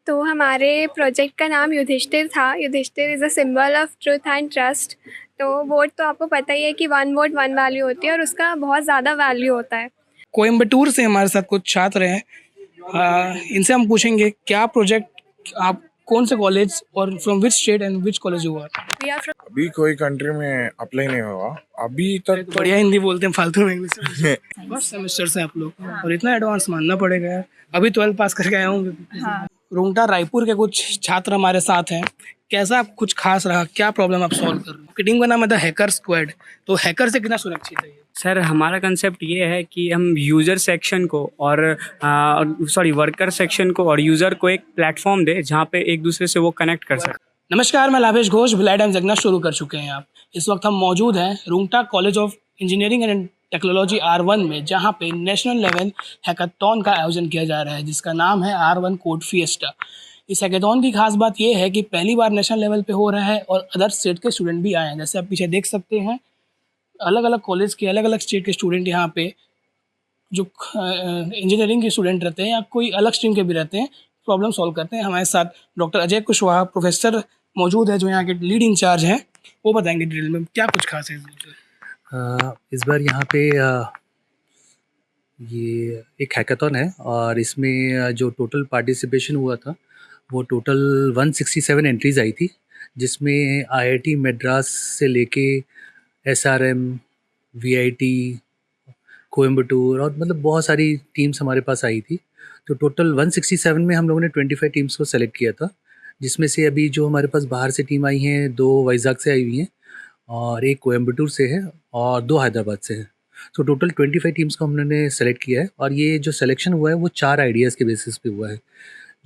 तो हमारे प्रोजेक्ट का नाम युधिष्ठिर था। Yudhishthir is a symbol of truth and trust. तो वोट तो आपको पता ही है कि वन वोट वन वैल्यू होती है और उसका बहुत ज़्यादा वैल्यू होता है। कोयम्बटूर से हमारे साथ कुछ छात्र हैं। इनसे हम पूछेंगे क्या प्रोजेक्ट, आप कौन से कॉलेज और from which state and which college हुआ। वी आर फ्रॉम अभी कोई कंट्री में अप्लाई नहीं हुआ अभी तक तो। बढ़िया हिंदी बोलते हैं, फालतू में इंग्लिश फर्स्ट सेमेस्टर से आप लोग और इतना एडवांस मानना पड़ेगा यार। अभी 12 पास करके आया हूँ। रोंगटा रायपुर के कुछ छात्र हमारे साथ हैं। कैसा कुछ खास रहा, क्या प्रॉब्लम आप सॉल्व कर रहे हो? टीम का नाम है द हैकर स्क्वाड। तो हैकर से कितना सुरक्षित है ये? सर हमारा कंसेप्ट ये है कि हम यूज़र सेक्शन को और वर्कर सेक्शन को और यूज़र को एक प्लेटफॉर्म दे जहाँ पे एक दूसरे से वो कनेक्ट कर सके। नमस्कार, मैं लाभेश घोष। भिलाई टाइम्स देखना शुरू कर चुके हैं आप। इस वक्त हम मौजूद हैं Rungta college of engineering and technology R1 में, जहां पे नेशनल लेवल हैकाथॉन का आयोजन किया जा रहा है जिसका नाम है R1 कोड फिएस्टा। इस हैकाथॉन की खास बात यह है कि पहली बार नेशनल लेवल पे हो रहा है और अदर स्टेट के स्टूडेंट भी आए हैं। जैसे आप पीछे देख सकते हैं, अलग अलग कॉलेज के अलग अलग स्टेट के स्टूडेंट यहाँ पे, जो इंजीनियरिंग के स्टूडेंट रहते हैं या कोई अलग स्ट्रीम के भी रहते हैं, प्रॉब्लम सॉल्व करते हैं। हमारे साथ डॉक्टर अजय कुशवाहा प्रोफेसर मौजूद है जो यहाँ के लीड इंचार्ज हैं। वो बताएंगे डिटेल में क्या कुछ खास है। इस बार यहाँ पे ये एक हैकाथॉन है और इसमें जो टोटल पार्टिसिपेशन हुआ था वो टोटल 167 एंट्रीज़ आई थी, जिसमें IIT मद्रास से लेके SRM, VIT, कोयम्बटूर और मतलब बहुत सारी टीम्स हमारे पास आई थी। तो टोटल 167 में हम लोगों ने 25 टीम्स को सेलेक्ट किया था, जिसमें से अभी जो हमारे पास बाहर से टीम आई हैं, 2 वाइजाग से आई हुई हैं और एक कोयम्बटूर से है और 2 हैदराबाद से है। तो टोटल 25 टीम्स को हमने सेलेक्ट किया है और ये जो सिलेक्शन हुआ है वो 4 आइडियाज़ के बेसिस पे हुआ है।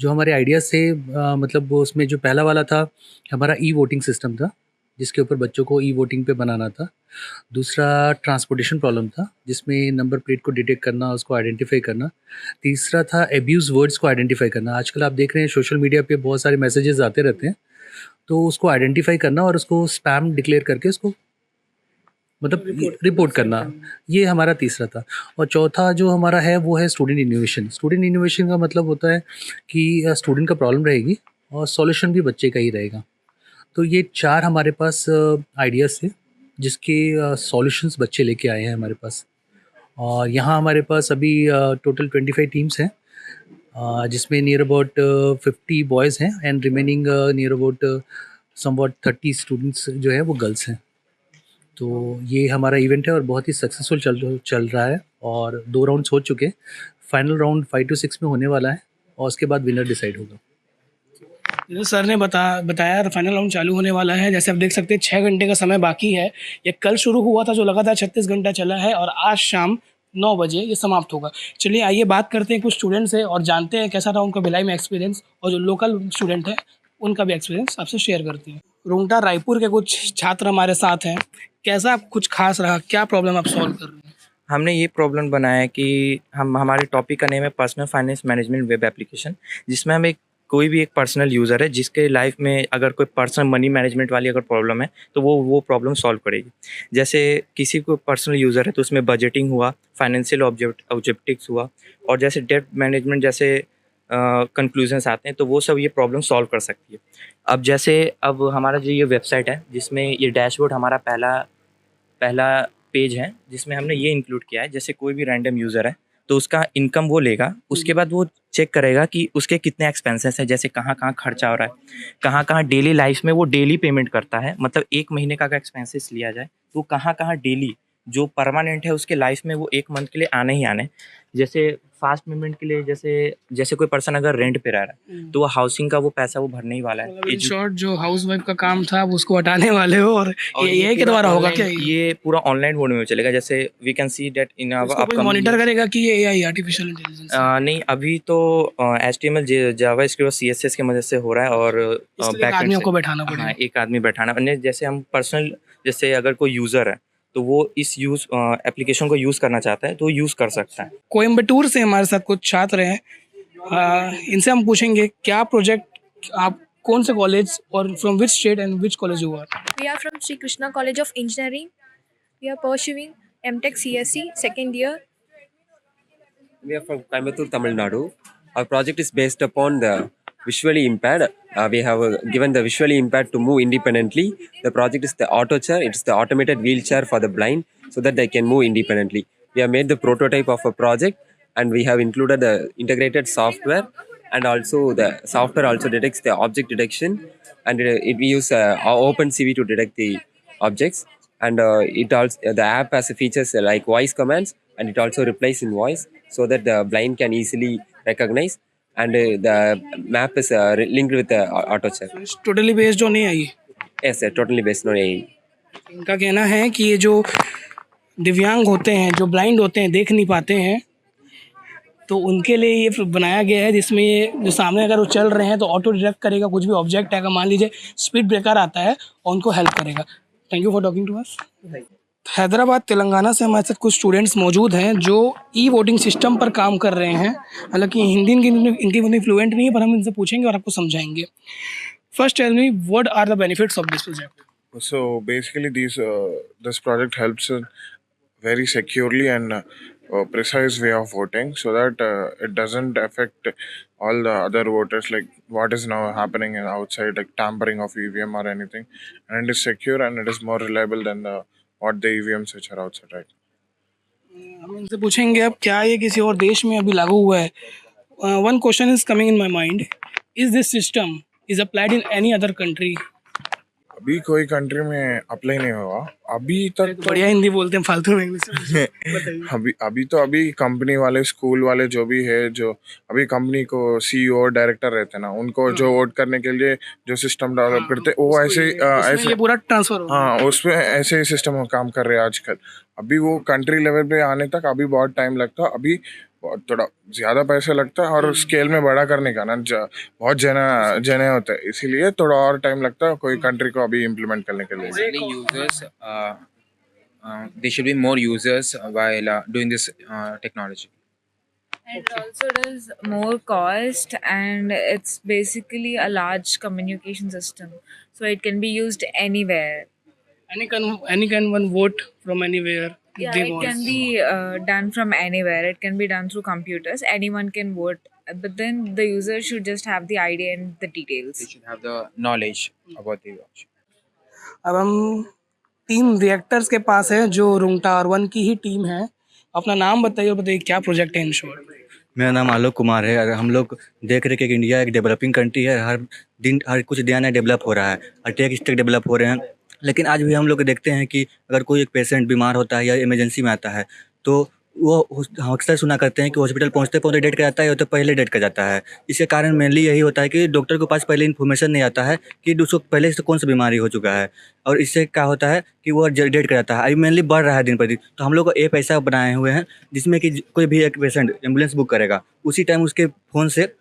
जो हमारे आइडियाज़ थे मतलब वो उसमें जो पहला वाला था हमारा वोटिंग सिस्टम था, जिसके ऊपर बच्चों को वोटिंग पे बनाना था। दूसरा ट्रांसपोर्टेशन प्रॉब्लम था, जिसमें नंबर प्लेट को डिटेक्ट करना, उसको आइडेंटिफाई करना। तीसरा था एब्यूज़ वर्ड्स को आइडेंटिफाई करना। आजकल आप देख रहे हैं सोशल मीडिया पे बहुत सारे मैसेजेस आते रहते हैं, तो उसको आइडेंटिफाई करना और उसको स्पैम डिक्लेयर करके उसको मतलब रिपोर्ट करना। ये हमारा तीसरा था। और चौथा जो हमारा है वो है स्टूडेंट इनोवेशन। स्टूडेंट इनोवेशन का मतलब होता है कि स्टूडेंट का प्रॉब्लम रहेगी और सॉल्यूशन भी बच्चे का ही रहेगा। तो ये 4 हमारे पास आइडियाज़ थे जिसके सॉल्यूशंस बच्चे लेके आए हैं हमारे पास। और यहाँ हमारे पास अभी टोटल 25 टीम्स हैं, जिसमें नियर अबाउट 50 बॉयज़ हैं and remaining near about somewhat 30 students जो है वो गर्ल्स हैं। तो ये हमारा इवेंट है और बहुत ही सक्सेसफुल चल रहा है और 2 राउंड्स हो चुके हैं। फाइनल राउंड 5 to 6 में होने वाला है और उसके बाद विनर डिसाइड होगा। जैसे सर ने बताया फाइनल राउंड चालू होने वाला है। जैसे आप देख सकते हैं 6 घंटे का समय बाकी है। ये कल शुरू हुआ था जो लगातार 36 घंटा चला है और आज शाम 9 बजे ये समाप्त होगा। चलिए आइए बात करते हैं कुछ स्टूडेंट से और जानते हैं कैसा रहा उनका भिलाई में एक्सपीरियंस, और जो लोकल स्टूडेंट है उनका भी एक्सपीरियंस आपसे शेयर करते हैं। रोंगटा रायपुर के कुछ छात्र हमारे साथ हैं। कैसा कुछ खास रहा, क्या प्रॉब्लम आप सॉल्व कर रहे हैं? हमने ये प्रॉब्लम बनाया कि हमारे टॉपिक का नेम है personal finance management web application, जिसमें हम कोई भी एक पर्सनल यूज़र है जिसके लाइफ में अगर कोई पर्सनल मनी मैनेजमेंट वाली अगर प्रॉब्लम है तो वो प्रॉब्लम सॉल्व करेगी। जैसे किसी को पर्सनल यूज़र है तो उसमें बजटिंग हुआ, फाइनेंशियल ऑब्जेक्टिव्स हुआ, और जैसे डेट मैनेजमेंट जैसे कंक्लूजन्स आते हैं तो वो सब ये प्रॉब्लम सॉल्व कर सकती है। अब हमारा जो ये वेबसाइट है जिसमें ये डैशबोर्ड हमारा पहला पेज है, जिसमें हमने ये इंक्लूड किया है जैसे कोई भी रैंडम यूज़र है तो उसका इनकम वो लेगा, उसके बाद वो चेक करेगा कि उसके कितने एक्सपेंसेस हैं, जैसे कहाँ कहाँ खर्चा हो रहा है, कहाँ कहाँ डेली लाइफ में वो डेली पेमेंट करता है। मतलब 1 महीने का अगर एक्सपेंसेस लिया जाए तो कहाँ कहाँ डेली जो परमानेंट है उसके लाइफ में वो 1 मंथ के लिए आने ही आने। जैसे फास्ट पेमेंट के लिए जैसे कोई पर्सन अगर रेंट पे रह रहा है तो वो हाउसिंग का वो पैसा वो भरने ही वाला है। इन शॉर्ट जो हाउस वाइफ का काम था वो उसको हटाने वाले हो, और ये के द्वारा होगा क्या? ये पूरा ऑनलाइन मोड में चलेगा। जैसे we can see that in कोई मॉनिटर करेगा कि ये AI आर्टिफिशियल इंटेलिजेंस? नहीं, अभी तो HTML जावास्क्रिप्ट और CSS की मदद से हो रहा है और एक आदमी को बैठाना पड़ेगा। हाँ, एक आदमी बैठाना। जैसे हम पर्सनल, जैसे अगर कोई यूज़र है तो वो इस एप्लीकेशन को यूज़ करना चाहता है तो यूज़ कर सकता है। कोयम्बटूर से हमारे साथ कुछ छात्र हैं। इनसे हम पूछेंगे क्या प्रोजेक्ट, आप कौन से कॉलेज और from which state and which college हुआ? We are from Shri Krishna college of engineering. We are pursuing MTech CSE second year. We are from Coimbatore, Tamil Nadu. Our project is based upon the visually impaired. We have given the visually impaired to move independently. The project is the auto chair. It's the automated wheelchair for the blind so that they can move independently. We have made the prototype of a project and we have included the integrated software, and also the software also detects the object detection, and we use OpenCV to detect the objects, and it also the app has features like voice commands, and it also replies in voice so that the blind can easily recognize, and the map is linked with the auto check. Totally based on AI. Yes, totally based on AI. इनका कहना है कि ये जो दिव्यांग होते हैं, जो ब्लाइंड होते हैं, देख नहीं पाते हैं, तो उनके लिए ये बनाया गया है जिसमें ये जो सामने अगर वो चल रहे हैं तो ऑटो डिटेक्ट करेगा, कुछ भी ऑब्जेक्ट है, अगर मान लीजिए स्पीड ब्रेकर आता है और उनको हेल्प करेगा। Thank you for talking to us. Hyderabad Telangana से हमारे साथ कुछ स्टूडेंट्स मौजूद हैं जो ई वोटिंग सिस्टम पर काम कर रहे हैं। हालांकि हिंदी इनकी उतनी फ्लुएंट नहीं है, पर हम इनसे पूछेंगे और आपको समझाएंगे। First tell me what are the benefits of this project? So basically, this project helps very securely and precise way of voting, so that it doesn't affect all the other voters, like what is now happening in outside, like tampering of EVM or anything. And it is secure and it is more reliable than what the EVMs which are outside, right? हम इनसे पूछेंगे अब क्या ये किसी और देश में अभी लागू हुआ है। One question is coming in my mind, is this system is applied in any other country? अभी कोई कंट्री में अप्लाई नहीं हुआ अभी तक तो। बढ़िया हिंदी बोलते हैं, फालतू में इंग्लिश बताइए। अभी कंपनी वाले, स्कूल वाले जो भी है, जो अभी कंपनी को CEO डायरेक्टर रहते हैं ना, उनको जो वोट करने के लिए जो सिस्टम डेवलप करते हैं, वो ऐसे ये पूरा ट्रांसफर हो। हाँ, उसमें ऐसे ही सिस्टम काम कर रहे हैं आजकल। अभी वो कंट्री लेवल पे आने तक अभी बहुत टाइम लगता है, अभी थोड़ा ज्यादा पैसा लगता है, और स्केल में बड़ा करने का ना बहुत जने होते हैं, इसीलिए थोड़ा और टाइम लगता है कोई कंट्री को अभी इम्प्लीमेंट करने के लिए। Basically, users, there should be more users while doing this technology. And it also does more cost, and it's basically a large communication system, so it can be used anywhere. Any can one vote from anywhere. Yeah, they it want. can be done from anywhere. It can be done through computers. Anyone can vote, but then the user should just have the idea and the details. They should have the knowledge about the option. अब हम team reactors के पास है जो Rungta R1 की ही team है। अपना नाम बताइए और बताइए क्या प्रोजेक्ट है इन शॉर्ट? मेरा नाम आलोक कुमार है। अगर हम लोग देख रहे हैं कि इंडिया एक डेवलपिंग कंट्री है, हर दिन हर कुछ नया नया डेवलप हो रहा है, हर टेक स्टेक डेवलप हो रहे हैं, लेकिन आज भी हम लोग देखते हैं कि अगर कोई एक पेशेंट बीमार होता है या इमरजेंसी में आता है तो वो हम अक्सर सुना करते हैं कि हॉस्पिटल पहुंचते पहुंचते डेट कर जाता है या तो पहले डेट कर जाता है। इसके कारण मेनली यही होता है कि डॉक्टर के पास पहले इन्फॉर्मेशन नहीं आता है कि उसको पहले से कौन सा बीमारी हो चुका है, और इससे क्या होता है कि वो डेट कर जाता है। अभी मेनली बढ़ रहा है दिन पर दिन। तो हम लोग को ऐप ऐसा बनाए हुए हैं जिसमें कि कोई भी एक पेशेंट एम्बुलेंस बुक करेगा, उसी टाइम उसके फ़ोन से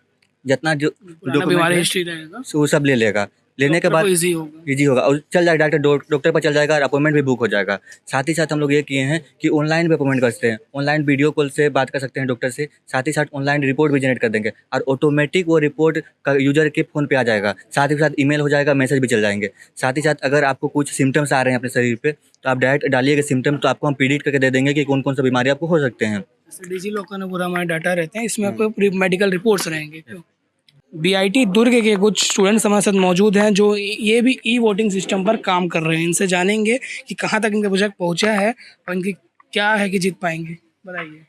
जितना जो बीमारी हिस्ट्री रहेगा वो सब ले लेगा। लेने के बाद ईजी होगा और चल जाएगा, डॉक्टर पर चल जाएगा और अपॉइंटमेंट भी बुक हो जाएगा। साथ ही साथ हम लोग ये किए हैं कि ऑनलाइन भी अपॉइंटमेंट कर सकते हैं, ऑनलाइन वीडियो कॉल से बात कर सकते हैं डॉक्टर से, साथ ही साथ ऑनलाइन रिपोर्ट भी जनरेट कर देंगे और ऑटोमेटिक वो रिपोर्ट का यूजर के फ़ोन पे आ जाएगा। साथ ही साथ ईमेल हो जाएगा, मैसेज भी चल जाएंगे। साथ ही साथ अगर आपको कुछ सिम्टम्स आ रहे हैं अपने शरीर पे तो आप डायरेक्ट डालिएगा सिम्टम, तो आपको हम प्रिडिक्ट करके दे देंगे कि कौन कौन सा बीमारी आपको हो सकते हैं। डिजी लॉकर में पूरा हमारे डाटा रहते हैं, इसमें आपको मेडिकल रिपोर्ट्स रहेंगे। BIT दुर्ग के कुछ स्टूडेंट्स हमारे साथ मौजूद हैं जो ये भी ई वोटिंग सिस्टम पर काम कर रहे हैं। इनसे जानेंगे कि कहाँ तक इनका प्रोजेक्ट पहुँचा है और इनकी क्या है कि जीत पाएंगे। बताइए।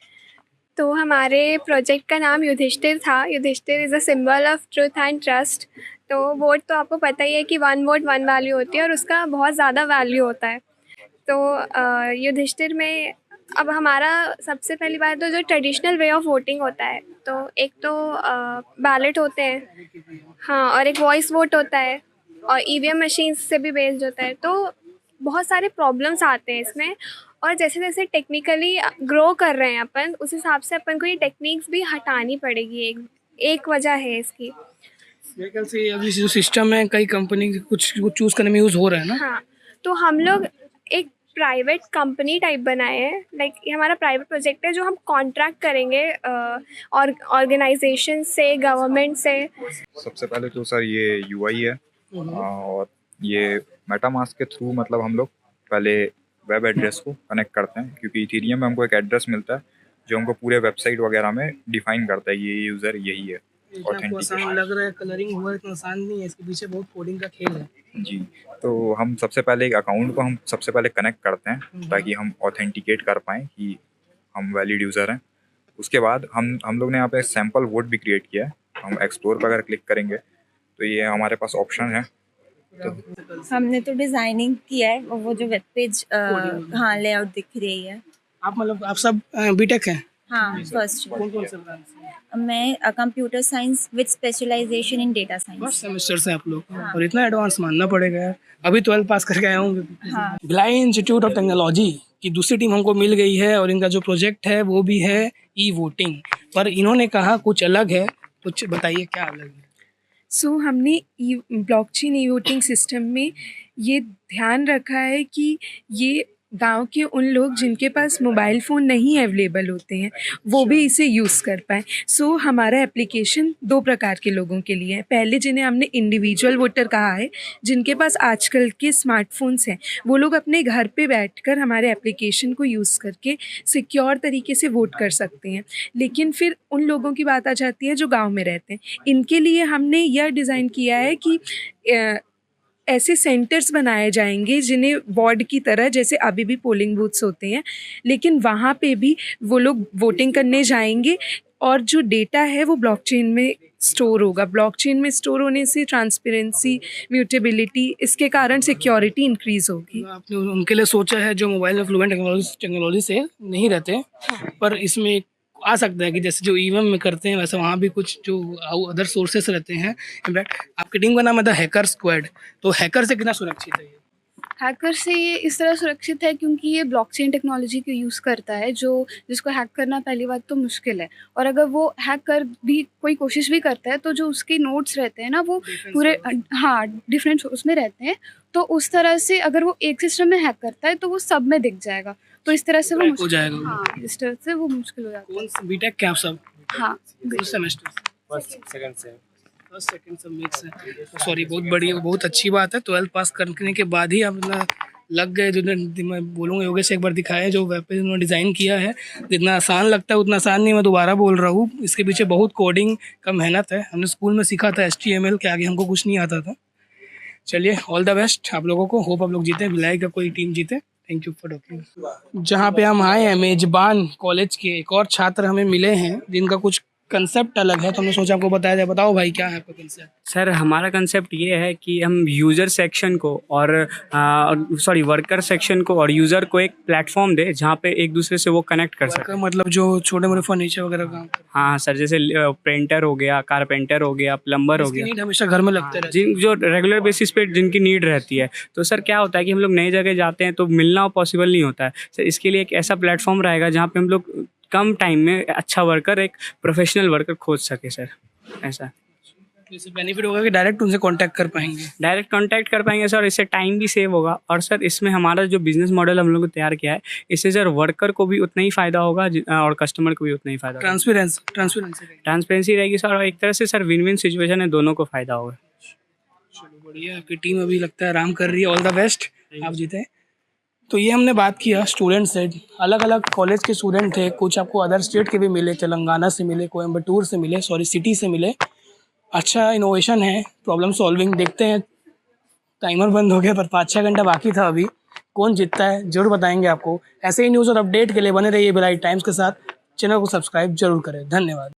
तो हमारे प्रोजेक्ट का नाम युधिष्ठिर था। Yudhishthir is a symbol of truth and trust. तो वोट तो आपको पता ही है कि 1 वोट 1 वैल्यू होती है और उसका बहुत ज़्यादा वैल्यू होता है। तो युधिष्ठिर में अब हमारा सबसे पहली बात तो जो ट्रेडिशनल वे ऑफ वोटिंग होता है, तो एक तो बैलेट होते हैं, हाँ, और एक वॉइस वोट होता है और EVM मशीन से भी बेस्ड होता है। तो बहुत सारे प्रॉब्लम्स आते हैं इसमें, और जैसे जैसे टेक्निकली ग्रो कर रहे हैं अपन, उस हिसाब से अपन को ये टेक्निक्स भी हटानी पड़ेगी। एक वजह है इसकी। मेरे ख्याल से अभी जो सिस्टम है कई कंपनी कुछ चूज़ करने में यूज़ हो रहा है ना। हाँ, तो हम लोग एक प्राइवेट कंपनी टाइप बनाए हैं। लाइक ये हमारा प्राइवेट प्रोजेक्ट है जो हम कॉन्ट्रैक्ट करेंगे और ऑर्गेनाइजेशन से, गवर्नमेंट से। सबसे पहले तो सर ये UI है, और ये मेटामास्क के थ्रू मतलब हम लोग पहले वेब एड्रेस को कनेक्ट करते हैं, क्योंकि इथेरियम में हमको एक एड्रेस मिलता है जो हमको पूरे वेबसाइट वगैरह में डिफाइन करता है ये यूज़र यही है। इतना आपको आसान लग रहा है, कलरिंग हुआ इतना आसान नहीं है, इसके पीछे बहुत कोडिंग का खेल है। जी, तो हम सबसे पहले एक अकाउंट को हम सबसे पहले कनेक्ट करते हैं ताकि हम ऑथेंटिकेट कर पाएँ कि हम वैलिड यूज़र हैं। उसके बाद हम लोग ने यहाँ पे सैंपल वोट भी क्रिएट किया है। हम एक्सप्लोर पर अगर क्लिक करेंगे तो ये हमारे पास ऑप्शन है। हमने तो डिज़ाइनिंग किया है, वो जो वेब पेज हाँ लेआउट दिख रही है। आप मतलब आप सब बीटेक हैं? हाँ, फर्स्ट कौन से ब्रांच से? मैं computer science with specialization in data science. First semester से आप लोग, और इतना एडवांस मानना पड़ेगा यार। अभी 12 पास करके आया हूँ। हाँ। भिलाई इंस्टीट्यूट ऑफ टेक्नोलॉजी की दूसरी टीम हमको मिल गई है और इनका जो प्रोजेक्ट है वो भी है ई वोटिंग, पर इन्होंने कहा कुछ अलग है। कुछ बताइए क्या अलग है? सो हमने ब्लॉकचेन ई वोटिंग सिस्टम में ये ध्यान रखा है कि ये गांव के उन लोग जिनके पास मोबाइल फ़ोन नहीं अवेलेबल होते हैं वो भी इसे यूज़ कर पाएँ। सो हमारा एप्लीकेशन 2 प्रकार के लोगों के लिए है। पहले जिन्हें हमने इंडिविजुअल वोटर कहा है, जिनके पास आजकल के स्मार्टफोन्स हैं, वो लोग अपने घर पे बैठकर हमारे एप्लीकेशन को यूज़ करके सिक्योर तरीके से वोट कर सकते हैं। लेकिन फिर उन लोगों की बात आ जाती है जो गाँव में रहते हैं। इनके लिए हमने यह डिज़ाइन किया है कि ऐसे सेंटर्स बनाए जाएंगे जिन्हें वार्ड की तरह, जैसे अभी भी पोलिंग बूथ्स होते हैं, लेकिन वहाँ पे भी वो लोग वोटिंग करने जाएंगे और जो डेटा है वो ब्लॉकचेन में स्टोर होगा। ब्लॉकचेन में स्टोर होने से ट्रांसपेरेंसी, म्यूटेबिलिटी, इसके कारण सिक्योरिटी इंक्रीज़ होगी। आपने उनके लिए सोचा है जो मोबाइल में फ्लुएंट टेक्नोलॉजी से नहीं रहते, पर इसमें आ सकता है कि जैसे जो ईवीएम में करते हैं वैसे वहाँ भी कुछ जो अदर सोर्सेस रहते हैं। इनफैक्ट आपकी टीम का नाम है द हैकर स्क्वाड, तो हैकर से कितना सुरक्षित है ये? हैकर से ये इस तरह सुरक्षित है क्योंकि ये ब्लॉकचेन टेक्नोलॉजी को यूज़ करता है, जो जिसको हैक करना पहली बात तो मुश्किल है, और अगर वो हैक कर भी कोई कोशिश भी करता है तो जो उसके नोट्स रहते हैं ना वो पूरे हाँ डिफरेंट उसमें रहते हैं, तो उस तरह से अगर वो एक सिस्टम में हैक करता है तो वो सब में दिख जाएगा, तो इस तरह से वो हो जाएगा वो। हाँ, इस तरह से वो मुश्किल हो जाता है। कौन सा बीटेक क्या आप सब? हाँ, फर्स्ट सेमेस्टर, फर्स्ट सेकंड सब मिक्स है। सॉरी, बहुत बढ़िया, बहुत अच्छी बात है। 12 पास करने के बाद ही आप अपना लग गए। जो मैं बोलूँगा योगेश से एक बार दिखाया जो वेब पेज उन्होंने डिज़ाइन किया है, जितना आसान लगता है उतना आसान नहीं। मैं दोबारा बोल रहा हूँ, इसके पीछे बहुत कोडिंग का मेहनत है। हमने स्कूल में सीखा था HTML के आगे हमको कुछ नहीं आता था। चलिए, ऑल द बेस्ट आप लोगों को। होप आप लोग जीते, भिलाई का कोई टीम जीते। Thank you for talking. जहाँ पे हम आए हैं, मेजबान कॉलेज के एक और छात्र हमें मिले हैं जिनका कुछ कंसेप्ट अलग है, तो हमने सोचा आपको बताया जाए। बताओ भाई, क्या है आपका कंसेप्ट? सर, हमारा कंसेप्ट ये है कि हम यूज़र सेक्शन को और वर्कर सेक्शन को और यूज़र को एक प्लेटफॉर्म दे जहाँ पे एक दूसरे से वो कनेक्ट कर सके। मतलब जो छोटे मोटे फर्नीचर वगैरह काम करते हैं। हाँ सर, जैसे पेंटर हो गया, कारपेंटर हो गया, प्लम्बर हो गया, नीड हमेशा घर में लगते रहते हैं, जो रेगुलर बेसिस पे जिनकी नीड रहती है। तो सर क्या होता है कि हम लोग नई जगह जाते हैं तो मिलना पॉसिबल नहीं होता है सर। इसके लिए एक ऐसा प्लेटफॉर्म रहेगा जहाँ पे हम लोग कम टाइम में अच्छा वर्कर, एक प्रोफेशनल वर्कर खोज सके सर। ऐसा इससे बेनिफिट होगा कि डायरेक्ट उनसे कांटेक्ट कर पाएंगे सर। इससे टाइम भी सेव होगा, और सर इसमें हमारा जो बिजनेस मॉडल हम लोग ने तैयार किया है, इससे सर वर्कर को भी उतना ही फ़ायदा होगा और कस्टमर को भी उतना ही फ़ायदा होगा। ट्रांसपेरेंसी रहेगी सर, और एक तरह से सर विन विन सिचुएशन है, दोनों को फ़ायदा होगा। चलो बढ़िया, आपकी टीम अभी लगता है आराम कर रही है। ऑल द बेस्ट, आप जीते। तो ये हमने बात किया स्टूडेंट से, अलग अलग कॉलेज के स्टूडेंट थे, कुछ आपको अदर स्टेट के भी मिले, तेलंगाना से मिले, कोयम्बटूर से मिले, सिटी से मिले। अच्छा इनोवेशन है, प्रॉब्लम सॉल्विंग। देखते हैं, टाइमर बंद हो गया पर 5-6 घंटा बाकी था अभी। कौन जीतता है जरूर बताएंगे आपको। ऐसे ही न्यूज़ और अपडेट के लिए बने रहिए भिलाई टाइम्स के साथ। चैनल को सब्सक्राइब जरूर करें। धन्यवाद।